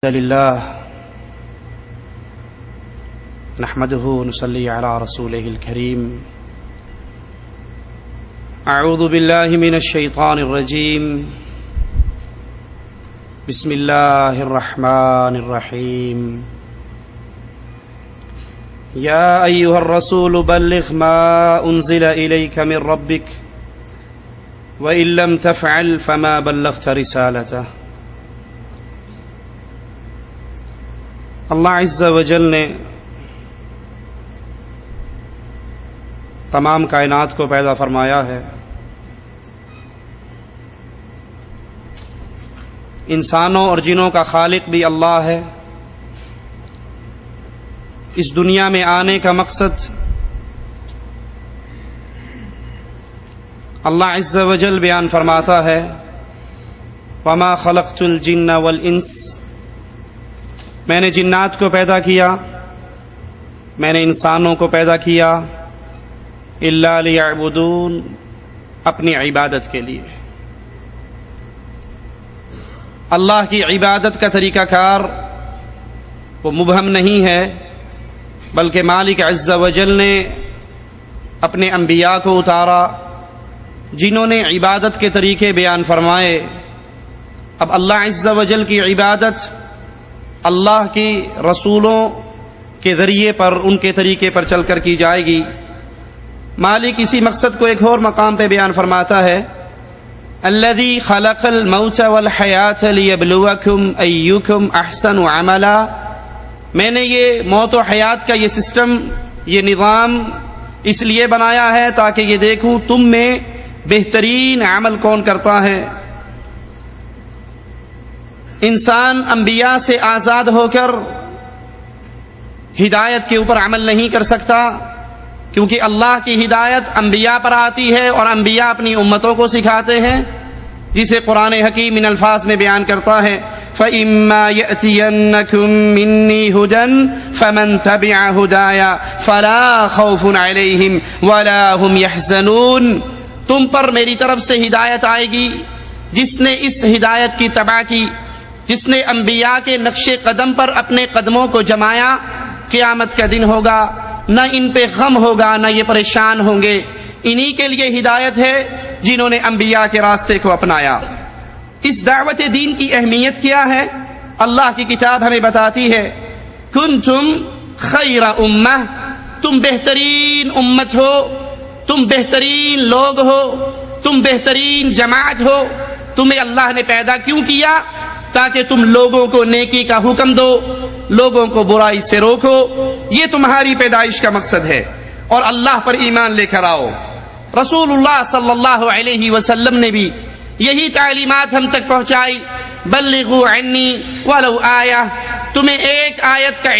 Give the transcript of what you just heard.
لله نحمده ونصلي على رسوله الكريم. أعوذ بالله من الشيطان الرجيم. بسم الله الرحمن الرحيم. يا أيها الرسول بلغ ما أنزل إليك من ربك وإن لم تفعل فما بلغت رسالته. اللہ عز و جل نے تمام کائنات کو پیدا فرمایا ہے. انسانوں اور جنوں کا خالق بھی اللہ ہے. اس دنیا میں آنے کا مقصد اللہ عز و جل بیان فرماتا ہے وَمَا خَلَقْتُ الْجِنَّ وَالْإِنسَ، میں نے جنات کو پیدا کیا، میں نے انسانوں کو پیدا کیا اِلَّا لِيَعْبُدُونَ، اپنی عبادت کے لیے. اللہ کی عبادت کا طریقہ کار وہ مبہم نہیں ہے، بلکہ مالک عز و جل نے اپنے انبیاء کو اتارا جنہوں نے عبادت کے طریقے بیان فرمائے. اب اللہ عز و جل کی عبادت اللہ کی رسولوں کے ذریعے پر، ان کے طریقے پر چل کر کی جائے گی. مالک اسی مقصد کو ایک اور مقام پہ بیان فرماتا ہے الذی خلق الموت والحیات لیبلوکم ایکم احسن عملا، میں نے یہ موت و حیات کا یہ سسٹم، یہ نظام اس لیے بنایا ہے تاکہ یہ دیکھوں تم میں بہترین عمل کون کرتا ہے. انسان انبیاء سے آزاد ہو کر ہدایت کے اوپر عمل نہیں کر سکتا، کیونکہ اللہ کی ہدایت انبیاء پر آتی ہے اور انبیاء اپنی امتوں کو سکھاتے ہیں، جسے قرآن حکیم ان الفاظ میں بیان کرتا ہے فَإِمَّا يَأْتِيَنَّكُم مِّنِّي هُدًى فَمَن تَبِعَ هُدَايَ فَلَا خَوْفٌ عَلَيْهِمْ وَلَا هُمْ يَحْزَنُونَ. تم پر میری طرف سے ہدایت آئے گی، جس نے اس ہدایت کی تبع کی، جس نے انبیاء کے نقش قدم پر اپنے قدموں کو جمایا، قیامت کا دن ہوگا نہ ان پہ غم ہوگا نہ یہ پریشان ہوں گے. انہی کے لیے ہدایت ہے جنہوں نے انبیاء کے راستے کو اپنایا. اس دعوت دین کی اہمیت کیا ہے؟ اللہ کی کتاب ہمیں بتاتی ہے کنتم خیر امہ، تم بہترین امت ہو، تم بہترین لوگ ہو، تم بہترین جماعت ہو. تمہیں اللہ نے پیدا کیوں کیا؟ تاکہ تم لوگوں کو نیکی کا حکم دو، لوگوں کو برائی سے روکو. یہ تمہاری پیدائش کا مقصد ہے، اور اللہ پر ایمان لے کر آؤ. رسول اللہ صلی اللہ علیہ وسلم نے بھی یہی تعلیمات ہم تک پہنچائی بلغوا عنی ولو آیہ، تمہیں ایک آیت کا